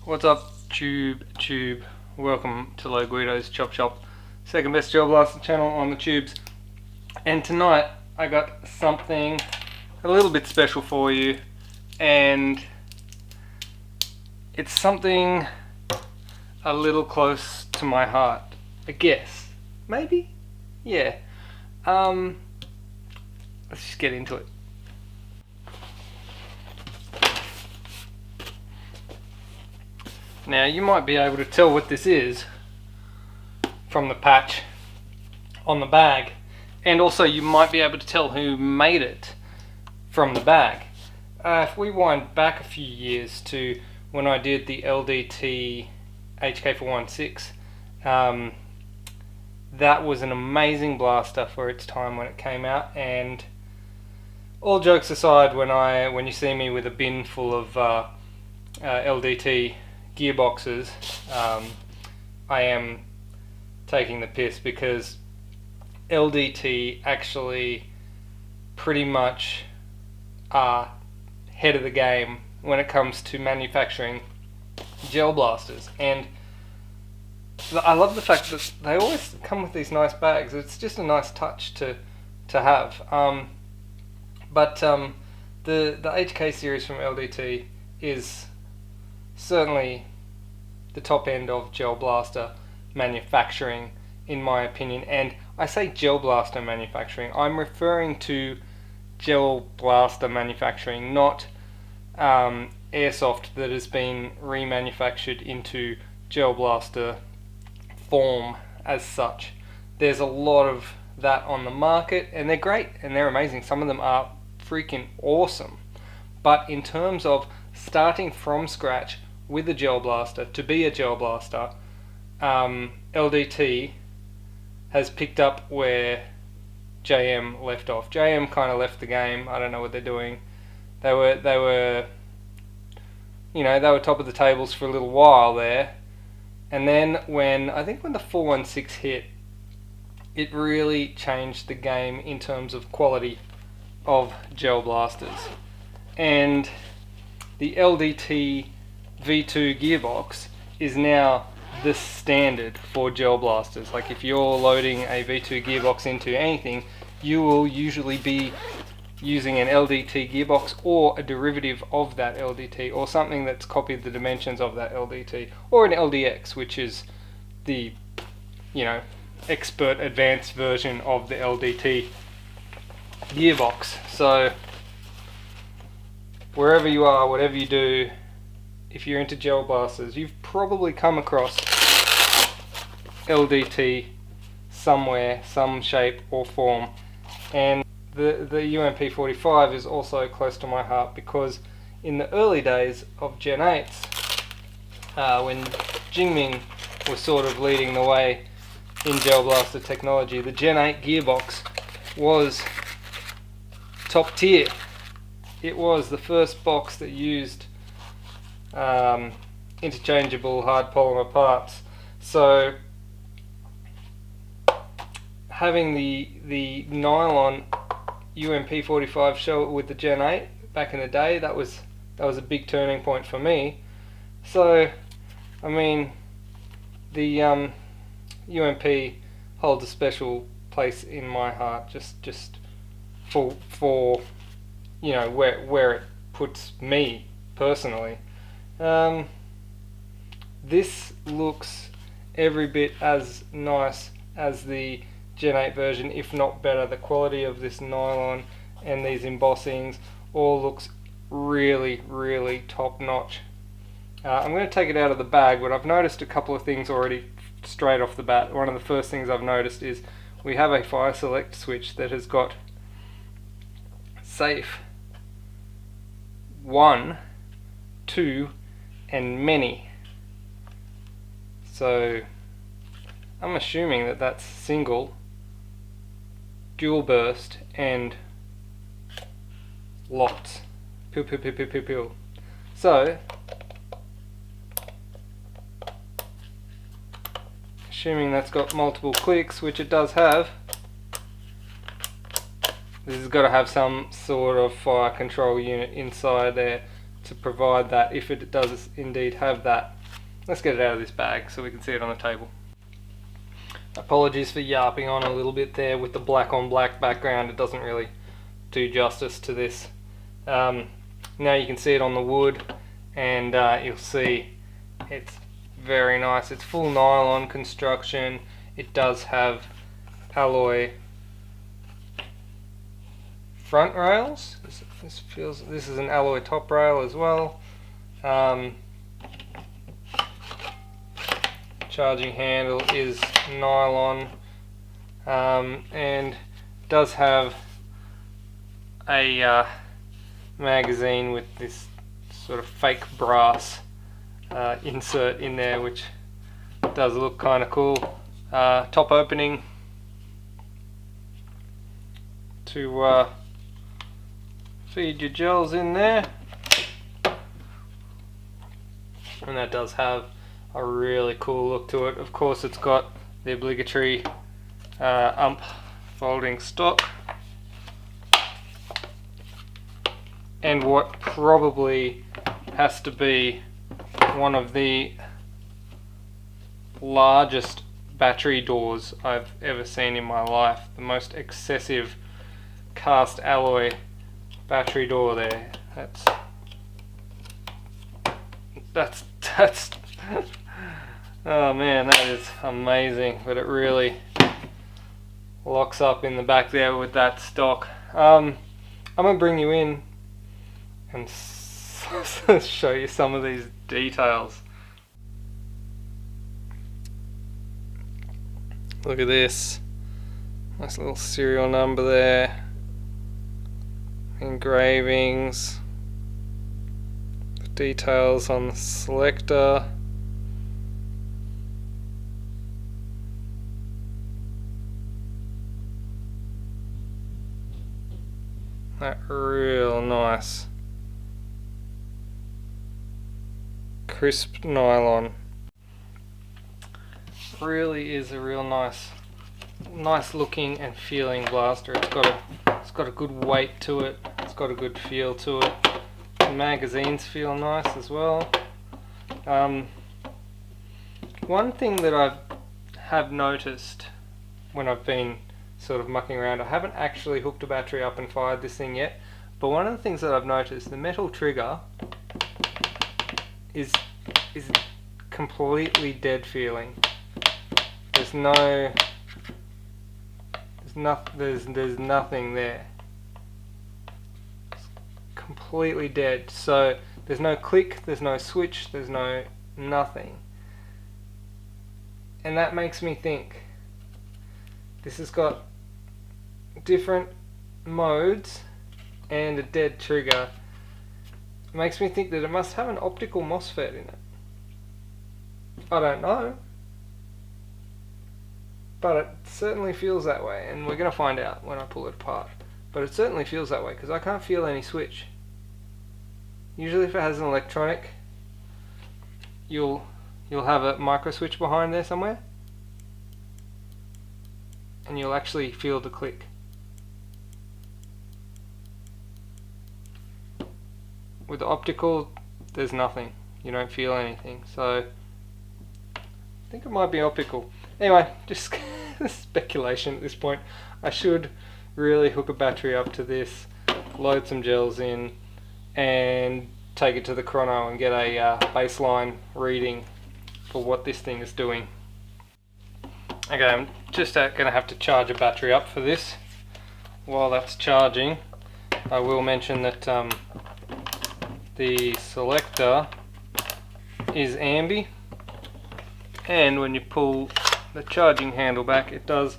What's up, tube? Welcome to Low Guido's Chop Shop, second best gel blaster channel on the tubes. And tonight I got something a little bit special for you, and it's something a little close to my heart, I guess. Maybe? Yeah. Let's just get into it. Now you might be able to tell what this is from the patch on the bag, and also you might be able to tell who made it from the bag. If we wind back a few years to when I did the LDT HK416, that was an amazing blaster for its time when it came out, and all jokes aside, when you see me with a bin full of LDT gearboxes, I am taking the piss, because LDT actually pretty much are head of the game when it comes to manufacturing gel blasters. And I love the fact that they always come with these nice bags. It's just a nice touch to have. But the HK series from LDT is certainly the top end of gel blaster manufacturing, in my opinion. And I say gel blaster manufacturing, I'm referring to gel blaster manufacturing, not airsoft that has been remanufactured into gel blaster form as such. There's a lot of that on the market, and they're great and they're amazing. Some of them are freaking awesome. But in terms of starting from scratch with a gel blaster to be a gel blaster, LDT has picked up where JM left off. JM kind of left the game. I don't know what they're doing. They were top of the tables for a little while there, and then I think when the 416 hit, it really changed the game in terms of quality of gel blasters. And the LDT V2 gearbox is now the standard for gel blasters. Like, if you're loading a V2 gearbox into anything, you will usually be using an LDT gearbox or a derivative of that LDT, or something that's copied the dimensions of that LDT, or an LDX, which is the expert advanced version of the LDT gearbox. So wherever you are, whatever you do, if you're into gel blasters, you've probably come across LDT somewhere, some shape or form. And the UMP45 is also close to my heart, because in the early days of Gen 8s, when Jingming was sort of leading the way in gel blaster technology, the Gen 8 gearbox was top tier. It was the first box that used interchangeable hard polymer parts. So having the nylon UMP45 show it with the Gen 8 back in the day, that was a big turning point for me. So I mean, the UMP holds a special place in my heart, just for where it puts me personally. This looks every bit as nice as the Gen 8 version, if not better. The quality of this nylon and these embossings all looks really, really top notch. I'm going to take it out of the bag, but I've noticed a couple of things already straight off the bat. One of the first things I've noticed is we have a fire select switch that has got safe, 1, 2 and many. So I'm assuming that that's single, dual burst and lots. Pew pew pew pew pew pew. So assuming that's got multiple clicks, which it does have, this has got to have some sort of fire control unit inside there to provide that, if it does indeed have that. let's get it out of this bag so we can see it on the table. Apologies for yarping on a little bit there with the black on black background. It doesn't really do justice to this. Now you can see it on the wood, and you'll see it's very nice. It's full nylon construction. It does have alloy front rails. This is an alloy top rail as well. Charging handle is nylon, and does have a magazine with this sort of fake brass insert in there, which does look kind of cool. Top opening to feed your gels in there, and that does have a really cool look to it. Of course, it's got the obligatory UMP folding stock, and what probably has to be one of the largest battery doors I've ever seen in my life. The most excessive cast alloy battery door there. That's oh man, that is amazing. But it really locks up in the back there with that stock. I'm gonna bring you in and show you some of these details. Look at this. Nice little serial number there. Engravings. The details on the selector. That real nice crisp nylon. Really is a real nice looking and feeling blaster. It's got a good weight to it. It's got a good feel to it. The magazines feel nice as well. One thing that I have noticed when I've been sort of mucking around, I haven't actually hooked a battery up and fired this thing yet, but one of the things that I've noticed, the metal trigger is completely dead feeling. There's nothing there. It's completely dead. So there's no click, there's no switch, there's no nothing. And that makes me think this has got different modes and a dead trigger. It makes me think that it must have an optical Mosfet in it. I don't know, but it certainly feels that way, and we're going to find out when I pull it apart. But it certainly feels that way because I can't feel any switch. Usually if it has an electronic, you'll have a micro switch behind there somewhere, and you'll actually feel the click. With the optical, there's nothing. You don't feel anything. So I think it might be optical. Anyway, just speculation at this point. I should really hook a battery up to this, load some gels in, and take it to the Chrono and get a baseline reading for what this thing is doing. Okay, I'm just going to have to charge a battery up for this. While that's charging, I will mention that the selector is ambi, and when you pull the charging handle back, it does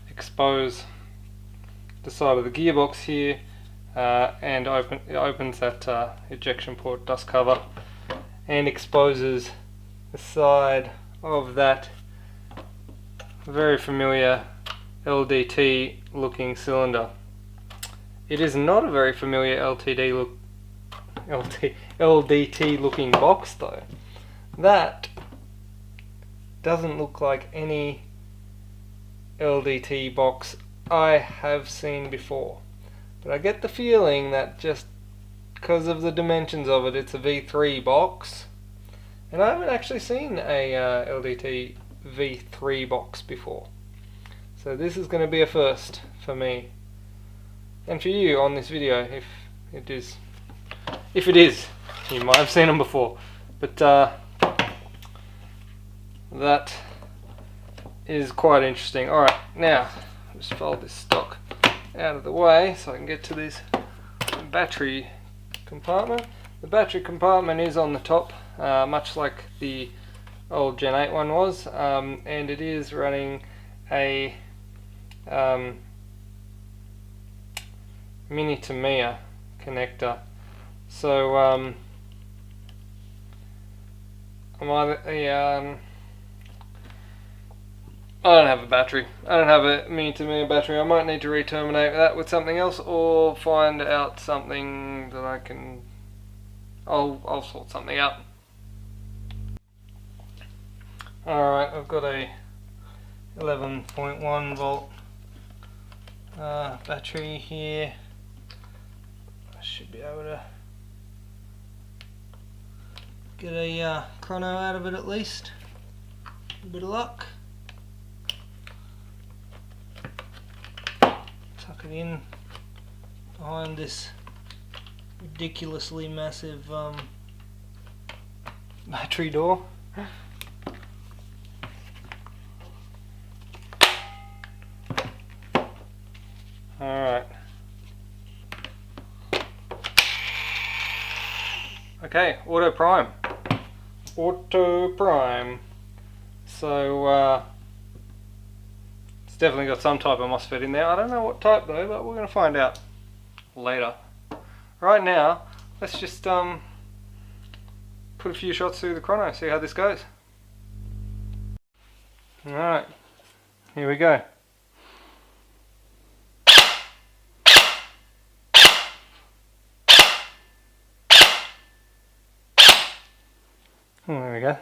expose the side of the gearbox here, and it opens that ejection port dust cover and exposes the side of that very familiar LDT looking cylinder. It is not a very familiar LDT looking box though. That doesn't look like any LDT box I have seen before, but I get the feeling that just because of the dimensions of it, it's a V3 box, And I haven't actually seen a LDT V3 box before. So this is going to be a first for me. And for you on this video, if it is. You might have seen them before. But that is quite interesting. Alright, now just fold this stock out of the way so I can get to this battery compartment. The battery compartment is on the top, much like the old Gen 8 one was, and it is running a mini to Mia connector. So I don't have a battery. I don't have a mini to Mia battery. I might need to re-terminate that with something else, or find out something that I can. I'll sort something out. Alright, I've got a 11.1 volt battery here. I should be able to get a Chrono out of it at least. A bit of luck. Tuck it in behind this ridiculously massive battery door. Alright. Okay, auto prime. Auto prime. So it's definitely got some type of Mosfet in there. I don't know what type though, but we're going to find out later. Right now, let's just put a few shots through the Chrono, see how this goes. Alright, here we go. Oh, there we go.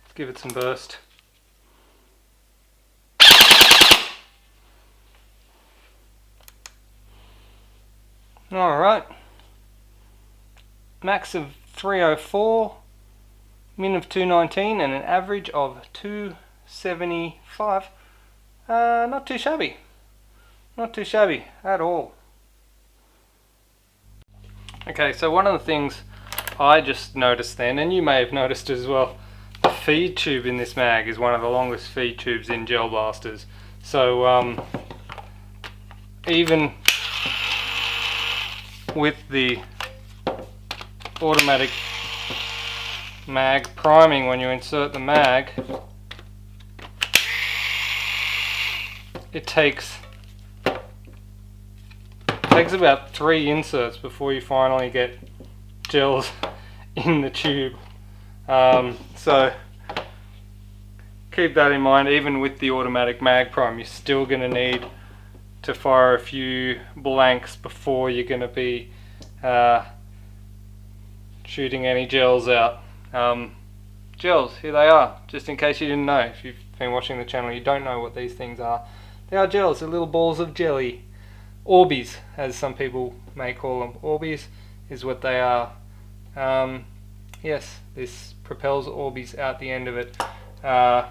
Let's give it some burst. Alright. Max of 304, min of 219, and an average of 275. Not too shabby. Not too shabby at all. Okay, so one of the things I just noticed then, and you may have noticed as well, the feed tube in this mag is one of the longest feed tubes in gel blasters. So even with the automatic mag priming, when you insert the mag, it takes about 3 inserts before you finally get gels in the tube. So keep that in mind. Even with the automatic mag prime, you're still going to need to fire a few blanks before you're going to be shooting any gels out. Gels, here they are, just in case you didn't know. If you've been watching the channel, you don't know what these things are. They are gels, they're little balls of jelly. Orbeez, as some people may call them. Orbeez is what they are. Yes, this propels Orbeez out the end of it. Yeah,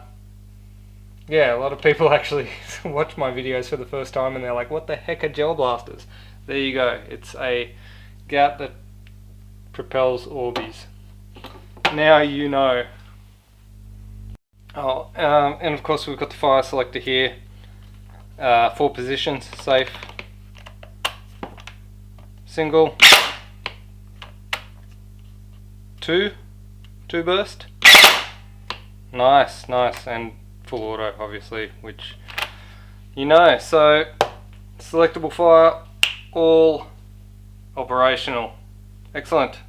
a lot of people actually watch my videos for the first time and they're like, what the heck are gel blasters? There you go, it's a gout that propels Orbeez. Now you know. Oh, and of course we've got the fire selector here. 4 positions, safe. Single. 2 burst. Nice, nice, and full auto obviously, which you know. So selectable fire, all operational. Excellent.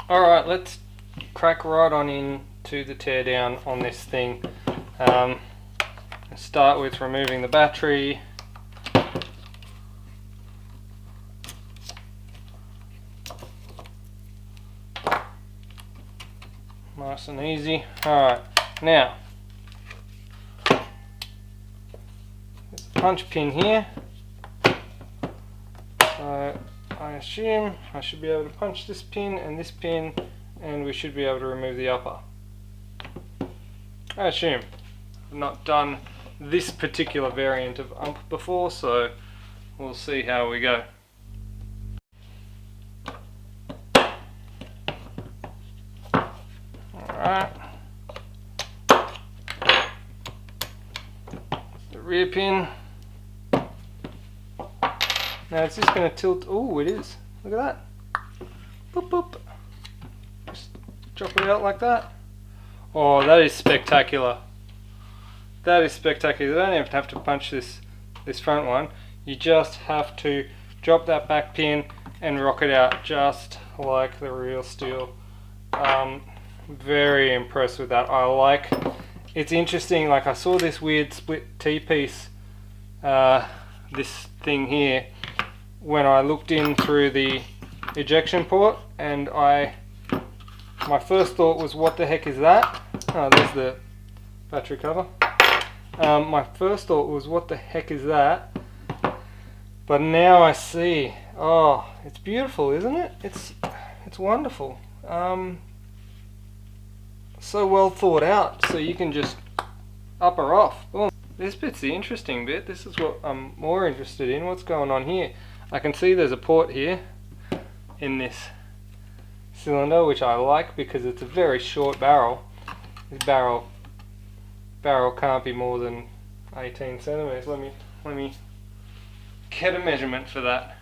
Alright, let's crack right on into the teardown on this thing. Start with removing the battery. Nice and easy. Alright, now punch pin here. So I assume I should be able to punch this pin, and we should be able to remove the upper. I assume. I've not done this particular variant of UMP before, so we'll see how we go. Alright. The rear pin. Now it's just going to tilt. Oh, it is. Look at that. Boop boop. Just drop it out like that. Oh, that is spectacular. That is spectacular. You don't even have to punch this front one. You just have to drop that back pin and rock it out just like the real steel. Very impressed with that. I like. It's interesting. Like I saw this weird split T-piece. This thing here. When I looked in through the ejection port, and my first thought was, what the heck is that? Oh, there's the battery cover. My first thought was, what the heck is that? But now I see. Oh, it's beautiful, isn't it? It's wonderful. So well thought out, so you can just up or off. Boom. This bit's the interesting bit. This is what I'm more interested in. What's going on here? I can see there's a port here in this cylinder, which I like because it's a very short barrel. This barrel can't be more than 18 centimeters. Let me get a measurement for that.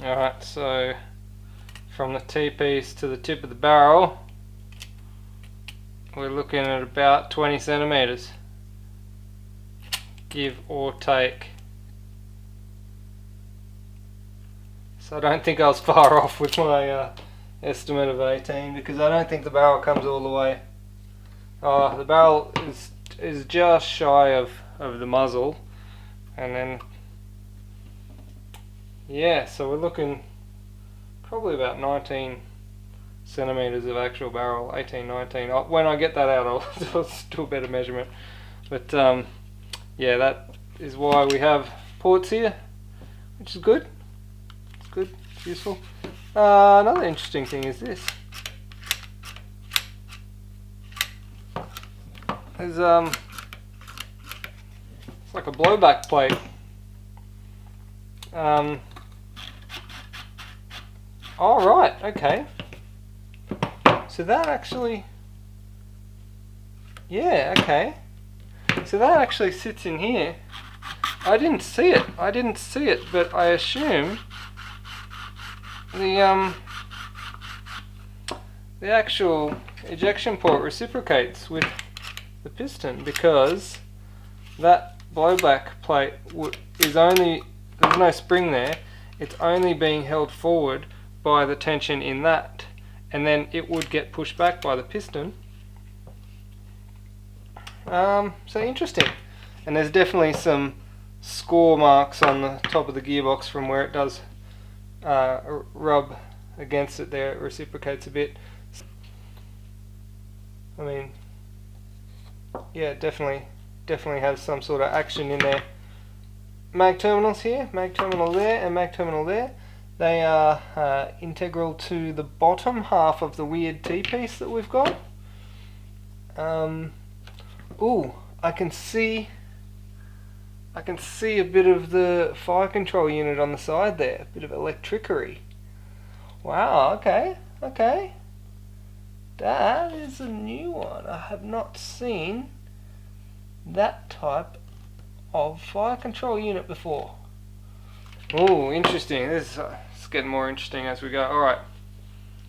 Alright, so from the T-piece to the tip of the barrel, we're looking at about 20 centimeters, give or take. So I don't think I was far off with my estimate of 18, because I don't think the barrel comes all the way. The barrel is just shy of the muzzle, and then yeah, so we're looking probably about 19 centimeters of actual barrel, 18, 19. When I get that out, I'll do a better measurement. But yeah, that is why we have ports here, which is good. Good, it's useful. Another interesting thing is this. There's it's like a blowback plate. All right, okay. So that actually, yeah, okay. So that actually sits in here. I didn't see it, but I assume the actual ejection port reciprocates with the piston, because that blowback plate is only, there's no spring there, it's only being held forward by the tension in that, and then it would get pushed back by the piston. So interesting. And there's definitely some score marks on the top of the gearbox from where it does rub against it there. It reciprocates a bit. I mean, yeah, definitely has some sort of action in there. Mag terminals here, mag terminal there, and mag terminal there. They are integral to the bottom half of the weird T-piece that we've got. Ooh, I can see a bit of the fire control unit on the side there, a bit of electricery. Wow, okay. That is a new one. I have not seen that type of fire control unit before. Oh, interesting. This is it's getting more interesting as we go. Alright,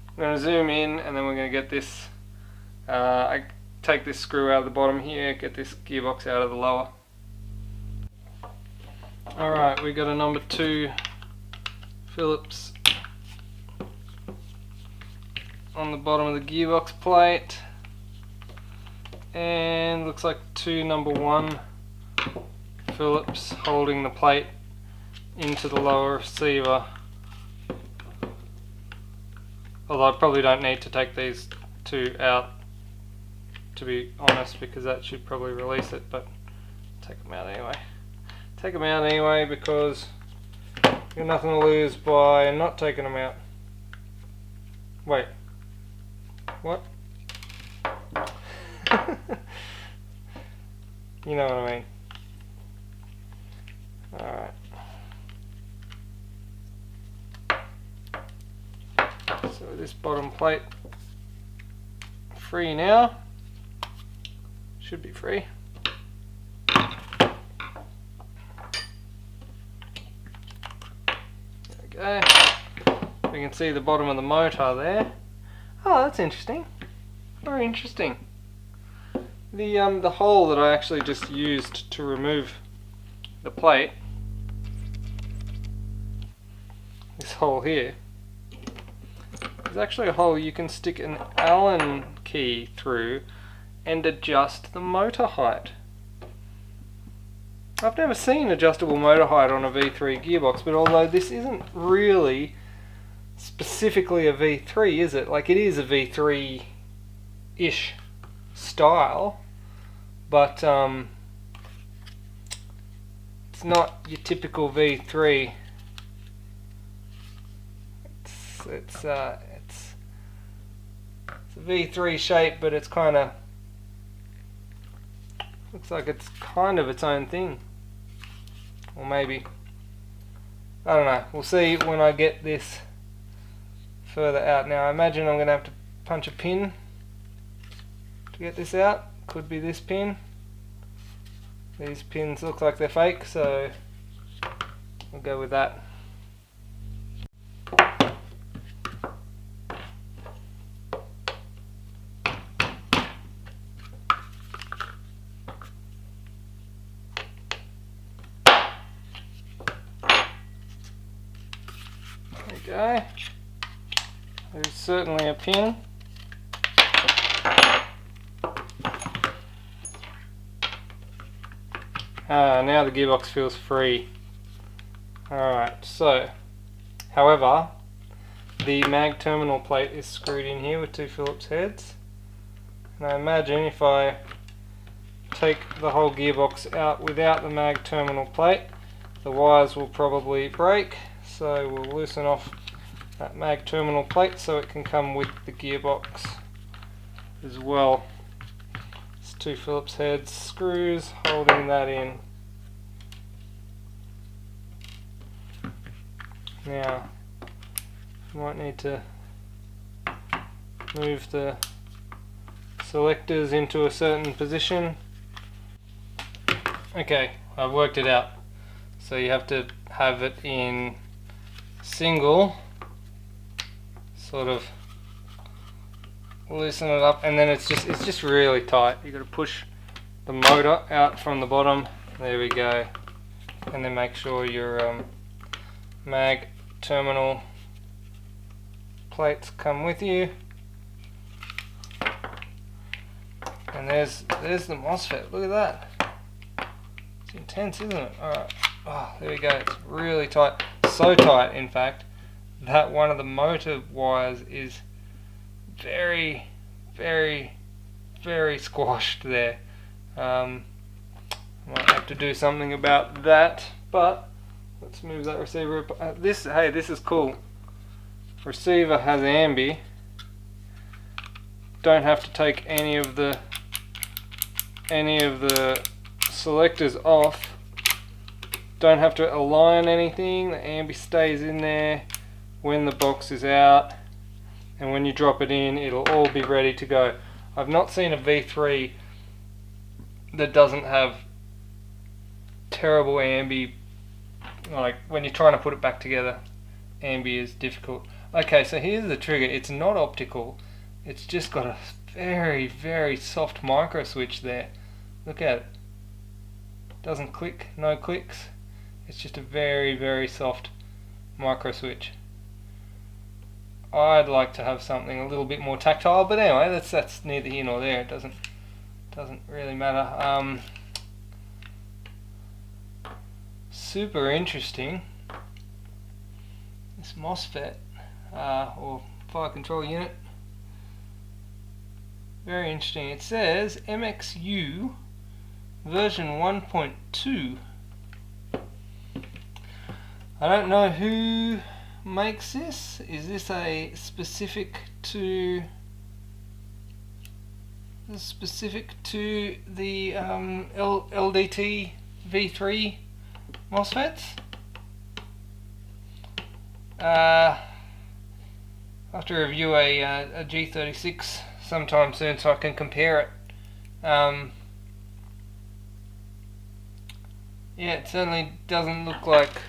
I'm going to zoom in, and then we're going to get this, I take this screw out of the bottom here, get this gearbox out of the lower. Alright, we got a number 2 Phillips on the bottom of the gearbox plate, and looks like 2 number 1 Phillips holding the plate into the lower receiver. Although I probably don't need to take these 2 out, to be honest, because that should probably release it, but take them out anyway. Take them out anyway because you've got nothing to lose by not taking them out. Wait. What? You know what I mean. Alright. So this bottom plate free now. Should be free. There we go. We can see the bottom of the motor there. Oh, that's interesting. Very interesting. The hole that I actually just used to remove the plate, this hole here, is actually a hole you can stick an Allen key through and adjust the motor height. I've never seen adjustable motor height on a V3 gearbox, but although this isn't really specifically a V3, is it? Like, it is a V3-ish style, but it's not your typical V3. It's a V3 shape, but it's kind of looks like it's kind of its own thing, or maybe, I don't know. We'll see when I get this further out. Now I imagine I'm going to have to punch a pin to get this out. Could be this pin. These pins look like they're fake, so we'll go with that. There we go. There's certainly a pin. Now the gearbox feels free. Alright, so, however, the mag terminal plate is screwed in here with two Phillips heads. And I imagine if I take the whole gearbox out without the mag terminal plate, the wires will probably break. So we'll loosen off that mag terminal plate so it can come with the gearbox as well. It's two Phillips heads screws holding that in. Now, you might need to move the selectors into a certain position. Okay, I've worked it out. So you have to have it in single, sort of loosen it up, and then it's just really tight. You've got to push the motor out from the bottom. There we go. And then make sure your mag terminal plates come with you. And there's the Mosfet. Look at that. It's intense, isn't it? Alright. Oh, there we go. It's really tight. So tight, in fact, that one of the motor wires is very, very, very squashed there. Might have to do something about that, but let's move that receiver up. Hey, this is cool. Receiver has ambi. Don't have to take any of the selectors off. Don't have to align anything. The ambi stays in there when the box is out, and when you drop it in, it'll all be ready to go. I've not seen a V3 that doesn't have terrible ambi. Like when you're trying to put it back together, ambi is difficult. Okay, so here's the trigger. It's not optical. It's just got a very, very soft micro switch there. Look at it. Doesn't click, no clicks. It's just a very, very soft micro switch. I'd like to have something a little bit more tactile, but anyway, that's neither here nor there. It doesn't really matter. Super interesting. This Mosfet or fire control unit. Very interesting. It says MXU version 1.2. I don't know who makes this. Is this a specific to the LDT V3 Mosfets? I'll have to review a G36 sometime soon so I can compare it. Yeah, it certainly doesn't look like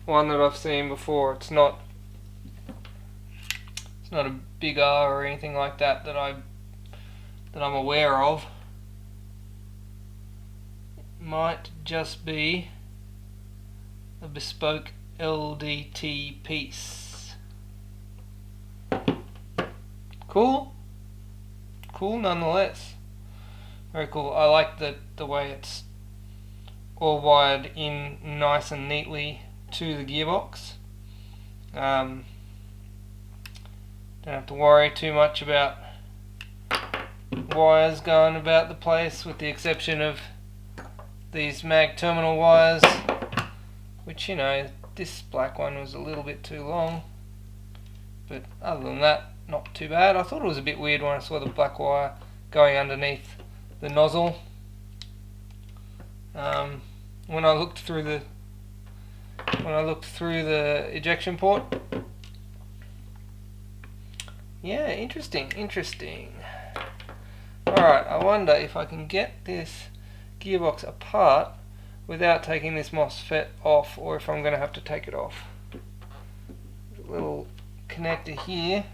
one that I've seen before. It's not a big R or anything like that that I'm aware of. It might just be a bespoke LDT piece. Cool nonetheless. Very cool. I like the way it's all wired in nice and neatly to the gearbox. Don't have to worry too much about wires going about the place, with the exception of these mag terminal wires, which, you know, this black one was a little bit too long, but other than that, not too bad. I thought it was a bit weird when I saw the black wire going underneath the nozzle. When I looked through the ejection port. Yeah, interesting. Alright, I wonder if I can get this gearbox apart without taking this Mosfet off, or if I'm going to have to take it off. There's a little connector here,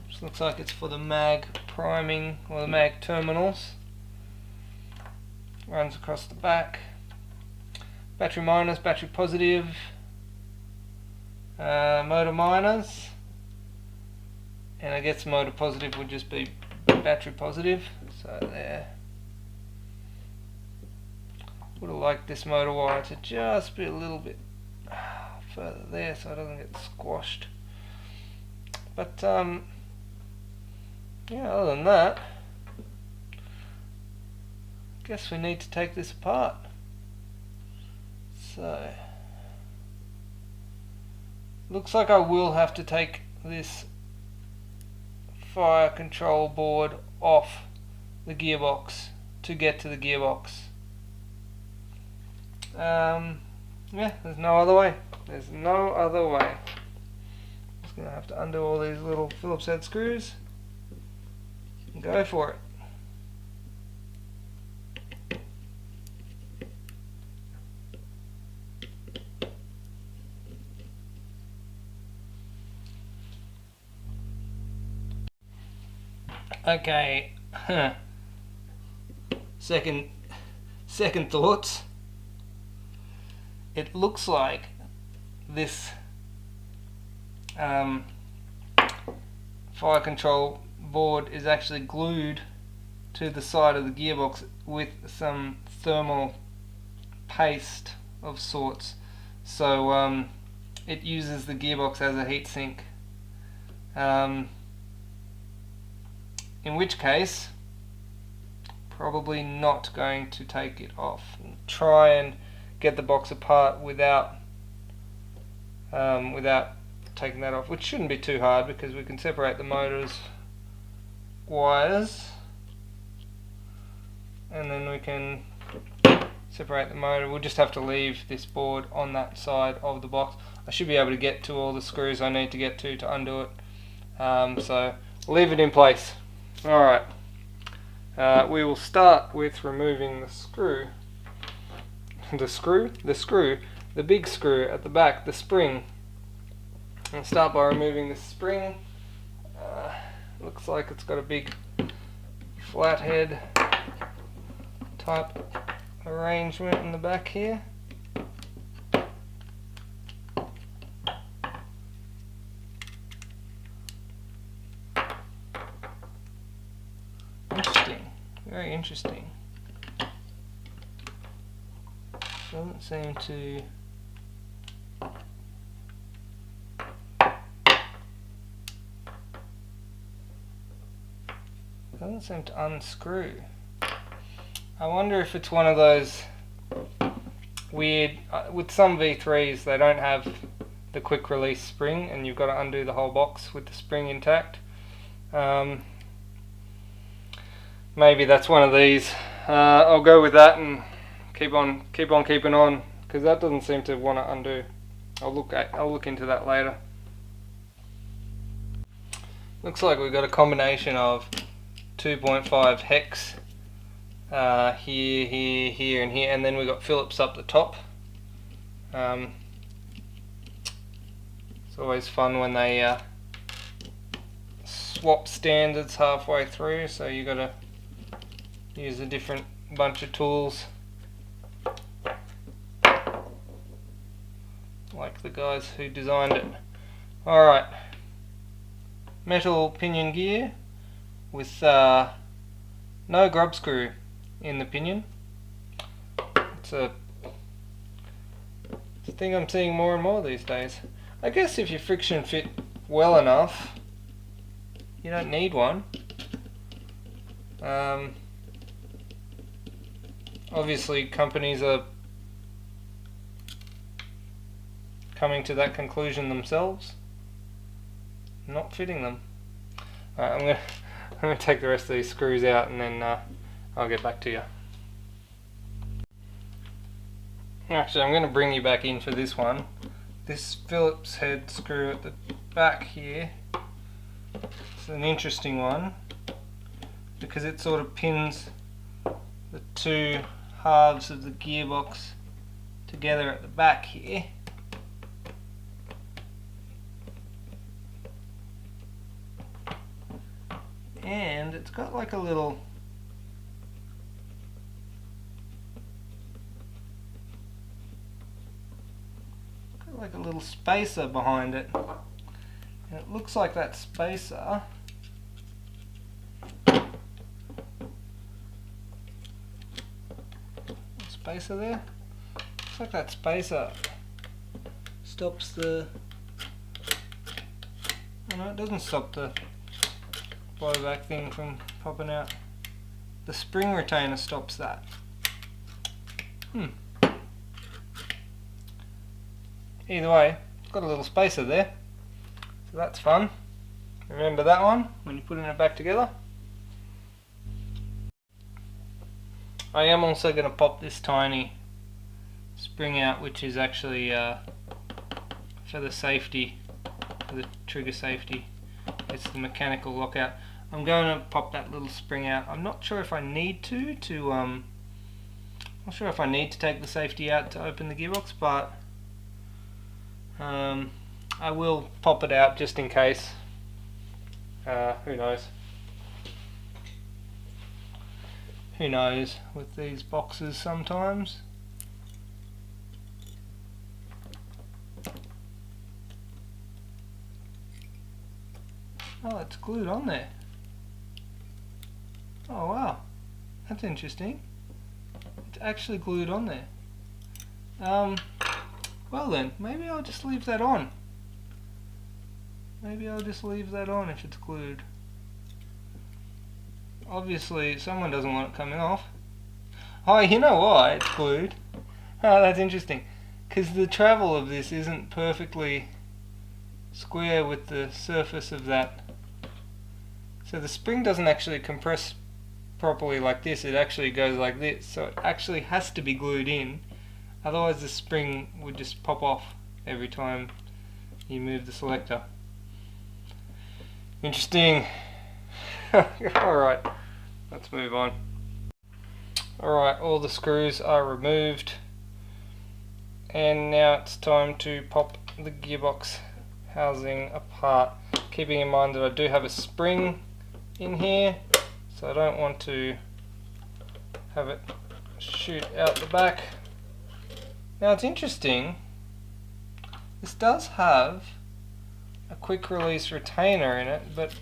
which looks like it's for the mag priming, or the mag terminals. Runs across the back. Battery minus, battery positive, motor minus, and I guess motor positive would just be battery positive. So there. Would have liked this motor wire to just be a little bit further there so it doesn't get squashed. But yeah, other than that, I guess we need to take this apart. So, looks like I will have to take this fire control board off the gearbox to get to the gearbox. Yeah, there's no other way. Just gonna have to undo all these little Phillips head screws and go for it. Okay, second thoughts. It looks like this fire control board is actually glued to the side of the gearbox with some thermal paste of sorts. So it uses the gearbox as a heatsink. In which case, probably not going to take it off. Try and get the box apart without taking that off, which shouldn't be too hard because we can separate the motor's wires, and then we can separate the motor. We'll just have to leave this board on that side of the box. I should be able to get to all the screws I need to get to undo it. So leave it in place. Alright, we will start with removing the big screw at the back, the spring. I'll start by removing the spring. Looks like it's got a big flathead type arrangement in the back here. Very interesting. Doesn't seem to unscrew. I wonder if it's one of those weird, with some V3s they don't have the quick release spring and you've got to undo the whole box with the spring intact. Maybe that's one of these. I'll go with that and keep on keeping on, because that doesn't seem to want to undo. I'll look into that later. Looks like we've got a combination of 2.5 hex here, and here, and then we've got Phillips up the top. It's always fun when they swap standards halfway through, so you got to use a different bunch of tools, like the guys who designed it. Alright, metal pinion gear with no grub screw in the pinion. It's a thing I'm seeing more and more these days. I guess if you friction fit well enough, you don't need one. Obviously companies are coming to that conclusion themselves, not fitting them. Alright, I'm gonna take the rest of these screws out and then I'll get back to you. Actually, I'm gonna bring you back in for this one. This Phillips head screw at the back here, it's an interesting one because it sort of pins the two halves of the gearbox together at the back here. And it's got like a little spacer behind it, and it looks like that spacer there, looks like that spacer stops the, oh no, it doesn't stop the blowback thing from popping out. The spring retainer stops that. Either way, it's got a little spacer there, so that's fun. Remember that one when you're putting it back together. I am also going to pop this tiny spring out, which is actually for the safety, for the trigger safety. It's the mechanical lockout. I'm going to pop that little spring out. I'm not sure if I need to not sure if I need to take the safety out to open the gearbox, but I will pop it out just in case. Who knows? Who knows with these boxes sometimes. Oh, it's glued on there. Oh wow, that's interesting. It's actually glued on there. Well then, maybe I'll just leave that on. Maybe I'll just leave that on if it's glued. Obviously someone doesn't want it coming off. Oh, you know why it's glued? Oh, that's interesting. Because the travel of this isn't perfectly square with the surface of that. So the spring doesn't actually compress properly like this, it actually goes like this. So it actually has to be glued in. Otherwise the spring would just pop off every time you move the selector. Interesting. Alright, let's move on. Alright, all the screws are removed. And now it's time to pop the gearbox housing apart. Keeping in mind that I do have a spring in here, so I don't want to have it shoot out the back. Now it's interesting, this does have a quick release retainer in it, but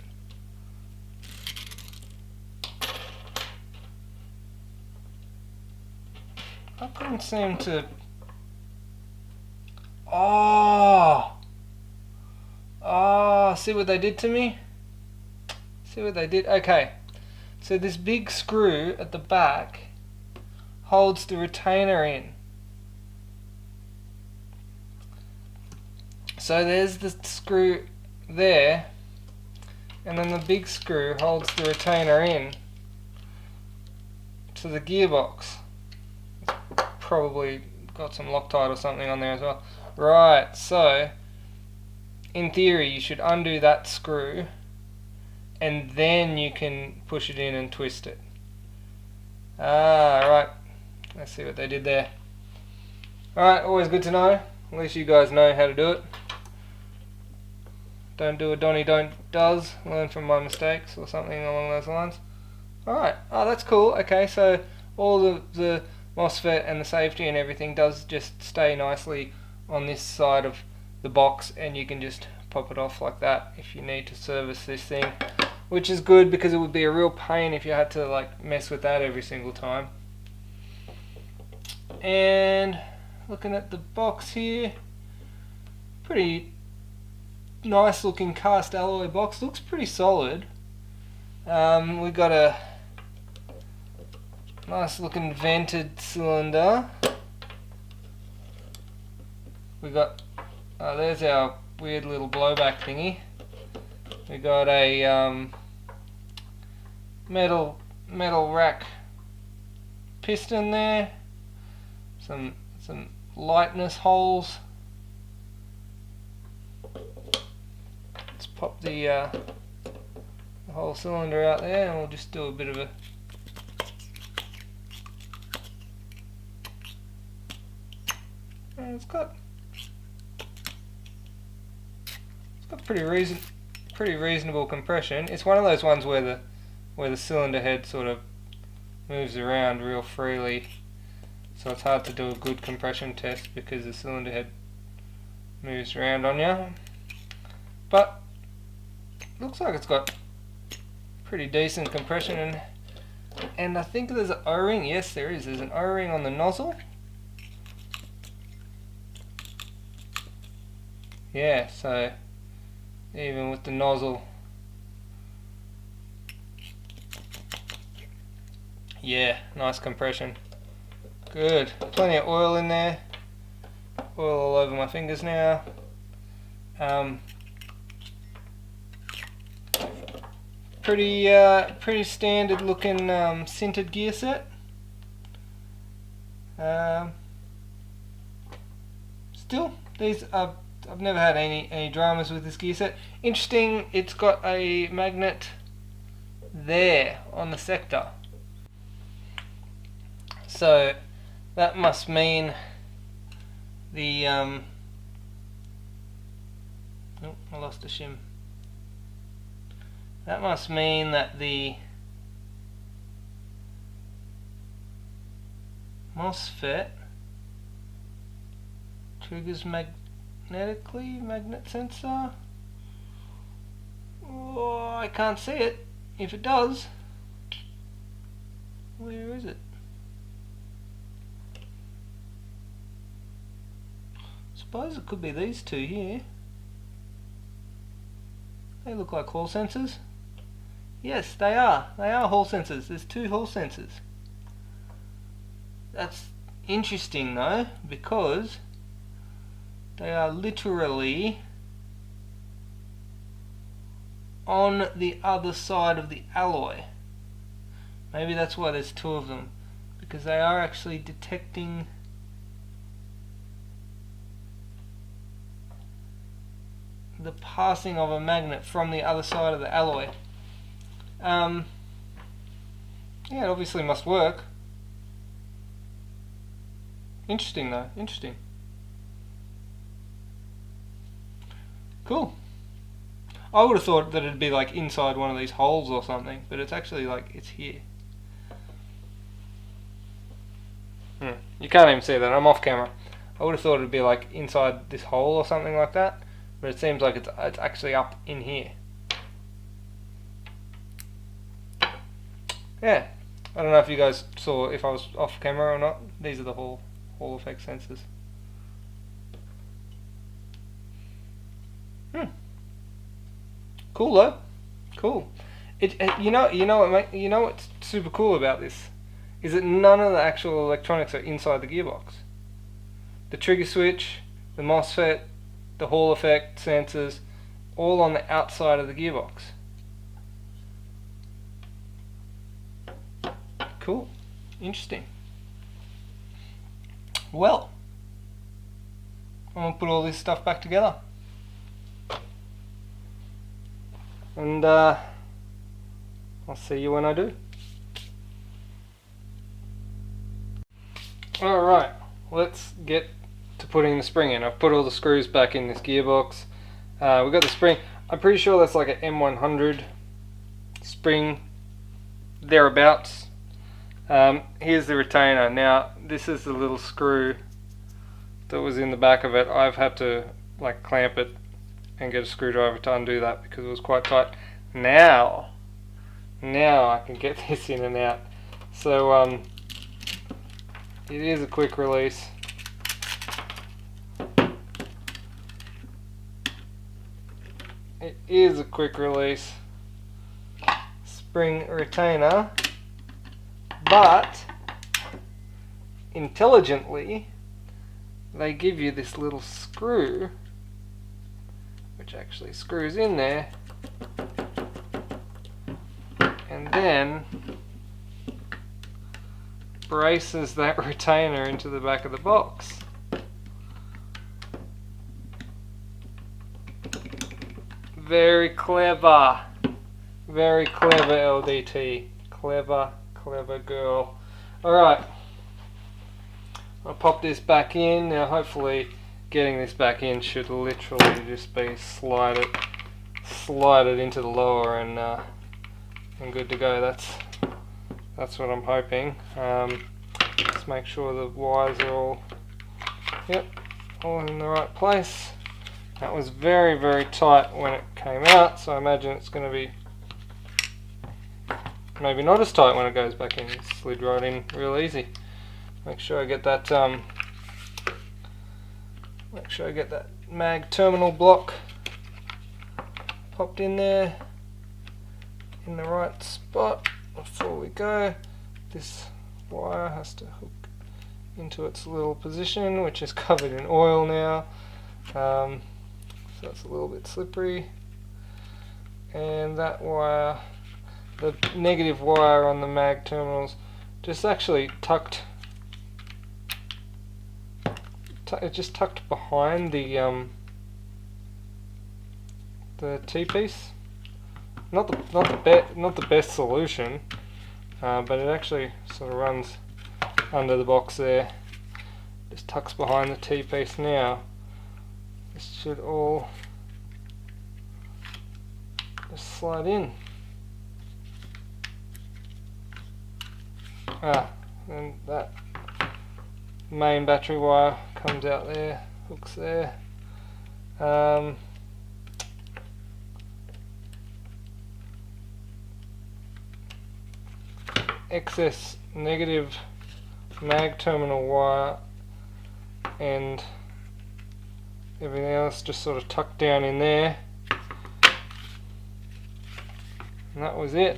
I couldn't seem to... Oh, see what they did to me? See what they did? Okay, so this big screw at the back holds the retainer in. So there's the screw there, and then the big screw holds the retainer in to the gearbox. It's probably got some Loctite or something on there as well. Right, so in theory you should undo that screw and then you can push it in and twist it. Right, let's see what they did there. Alright, always good to know. At least you guys know how to do it. Don't do a Donnie does, learn from my mistakes or something along those lines. Alright, oh that's cool. Okay, so all the Mosfet and the safety and everything does just stay nicely on this side of the box, and you can just pop it off like that if you need to service this thing, which is good because it would be a real pain if you had to like mess with that every single time. And looking at the box here, pretty nice looking cast alloy box, looks pretty solid. We got a nice looking vented cylinder. We got, there's our weird little blowback thingy. We got a metal rack piston there. Some lightness holes. Let's pop the whole cylinder out there, and we'll just do a bit of a it's got pretty reasonable compression. It's one of those ones where the cylinder head sort of moves around real freely, so it's hard to do a good compression test because the cylinder head moves around on you. But looks like it's got pretty decent compression, and I think there's an O-ring. Yes, there is. There's an O-ring on the nozzle. Yeah, so even with the nozzle, yeah, nice compression. Good. Plenty of oil in there. Oil all over my fingers now. Pretty standard looking sintered gear set. Still, these are, I've never had any dramas with this gear set. Interesting, it's got a magnet there on the sector. So that must mean the oh, I lost a shim. That must mean that the Mosfet triggers magnetically, magnet sensor. Oh, I can't see it. If it does, where is it? Suppose it could be these two here. They look like hall sensors. Yes, they are. They are hall sensors. There's two hall sensors. That's interesting though, because they are literally on the other side of the alloy. Maybe that's why there's two of them, because they are actually detecting the passing of a magnet from the other side of the alloy. Yeah, it obviously must work. Interesting though, interesting. Cool. I would have thought that it'd be like inside one of these holes or something, but it's actually like, it's here. You can't even see that, I'm off camera. I would have thought it'd be like inside this hole or something like that, but it seems like it's actually up in here. Yeah, I don't know if you guys saw if I was off camera or not. These are the Hall effect sensors. Cool though. Cool. You know what's super cool about this is that none of the actual electronics are inside the gearbox. The trigger switch, the Mosfet, the Hall effect sensors, all on the outside of the gearbox. Cool. Interesting. Well, I'm going to put all this stuff back together. And I'll see you when I do. Alright, let's get to putting the spring in. I've put all the screws back in this gearbox. We've got the spring. I'm pretty sure that's like an M100 spring, thereabouts. Here's the retainer. Now this is the little screw that was in the back of it. I've had to like clamp it and get a screwdriver to undo that because it was quite tight. Now I can get this in and out. So it is a quick release. It is a quick release spring retainer, but intelligently they give you this little screw which actually screws in there and then braces that retainer into the back of the box. Very clever. Very clever, LDT. Clever, clever girl. Alright. I'll pop this back in. Now hopefully getting this back in should literally just be slide it into the lower and good to go. That's what I'm hoping. Let's make sure the wires are all in the right place. That was very, very tight when it came out, so I imagine it's going to be maybe not as tight when it goes back in. It slid right in real easy. Make sure I get that mag terminal block popped in there in the right spot before we go. This wire has to hook into its little position, which is covered in oil now. So it's a little bit slippery. And that wire, the negative wire on the mag terminals, just actually tucked behind the T-piece. Not the best solution, but it actually sort of runs under the box there. Just tucks behind the T-piece now. This should all just slide in. And that main battery wire comes out there, hooks there. Excess negative mag terminal wire and everything else just sort of tucked down in there, and that was it.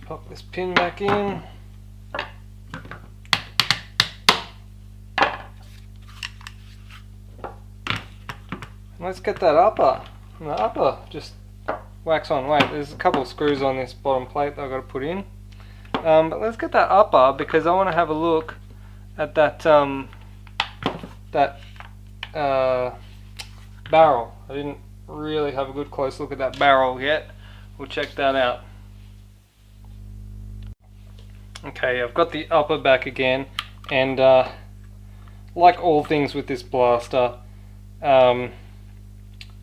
Pop this pin back in. Let's get that upper. And the upper just wax on. Wait, there's a couple of screws on this bottom plate that I've got to put in. But let's get that upper because I want to have a look at that barrel. I didn't really have a good close look at that barrel yet. We'll check that out. Okay, I've got the upper back again, and like all things with this blaster,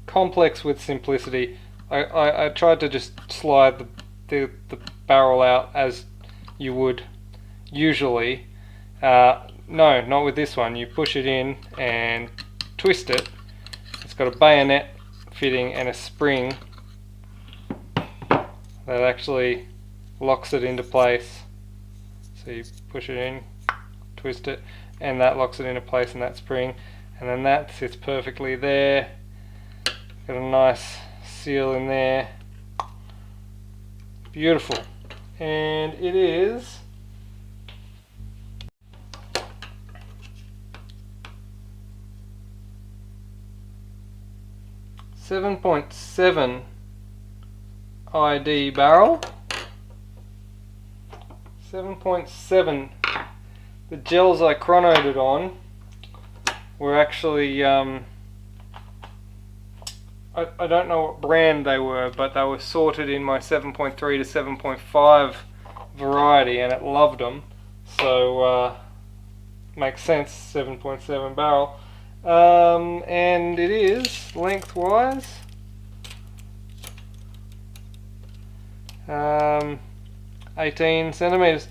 complex with simplicity. I tried to just slide the barrel out as you would usually. No, not with this one. You push it in and twist it. It's got a bayonet fitting and a spring that actually locks it into place. So you push it in, twist it, and that locks it into place in that spring, and then that sits perfectly there. Got a nice seal in there. Beautiful. And it is 7.7 ID barrel. 7.7. The gels I chronoed it on were actually, I don't know what brand they were, but they were sorted in my 7.3 to 7.5 variety, and it loved them. So makes sense, 7.7 barrel. And it is lengthwise 18 centimeters,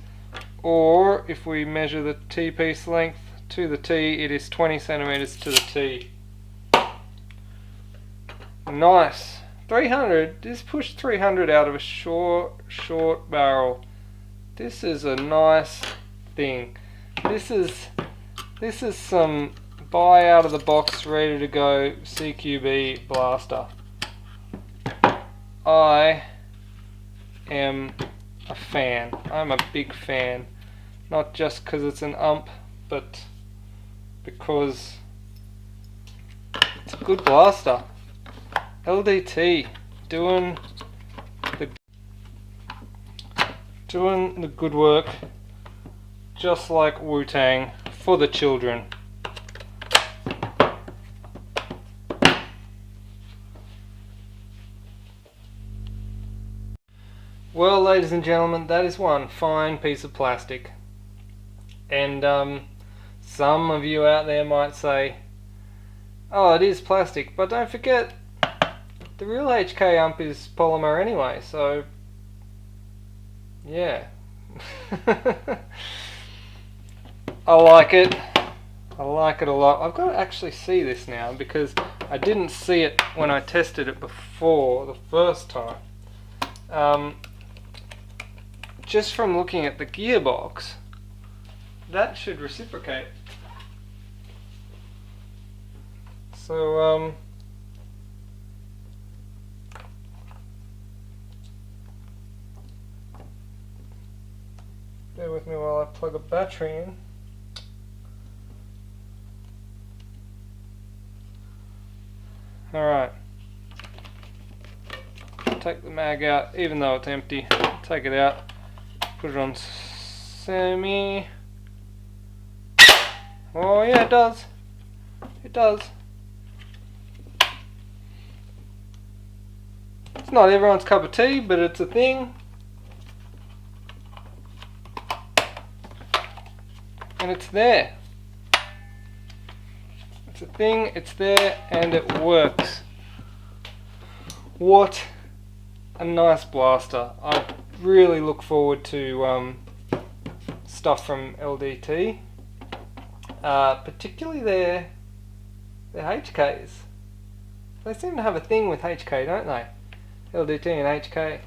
or if we measure the T-piece length to the T, it is 20 centimeters to the T. Nice. 300. This pushed 300 out of a short barrel. This is a nice thing. This is some buy out of the box, ready to go CQB blaster. I am a fan. I'm a big fan. Not just because it's an UMP, but because it's a good blaster. LDT doing the good work, just like Wu-Tang, for the children. Well, ladies and gentlemen, that is one fine piece of plastic. And some of you out there might say, oh, it is plastic, but don't forget, the real HK UMP is polymer anyway, so yeah. I like it. I like it a lot. I've got to actually see this now, because I didn't see it when I tested it before the first time. Just from looking at the gearbox, that should reciprocate. So bear with me while I plug a battery in. Alright. Take the mag out, even though it's empty. Take it out. Put it on semi. Oh yeah, it does. It does. It's not everyone's cup of tea, but it's a thing. And it's there. It's a thing, it's there, and it works. What a nice blaster. I really look forward to stuff from LDT, particularly their HKs. They seem to have a thing with HK, don't they? LDT and HK.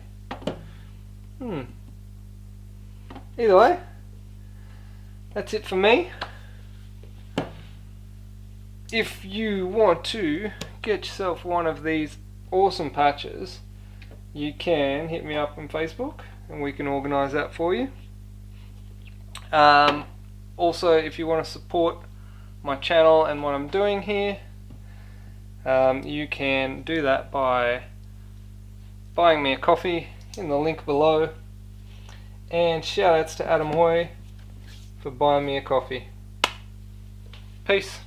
Either way, that's it for me. If you want to get yourself one of these awesome patches, you can hit me up on Facebook and we can organise that for you. Also, if you want to support my channel and what I'm doing here, you can do that by buying me a coffee in the link below. And shout outs to Adam Hoy for buying me a coffee. Peace.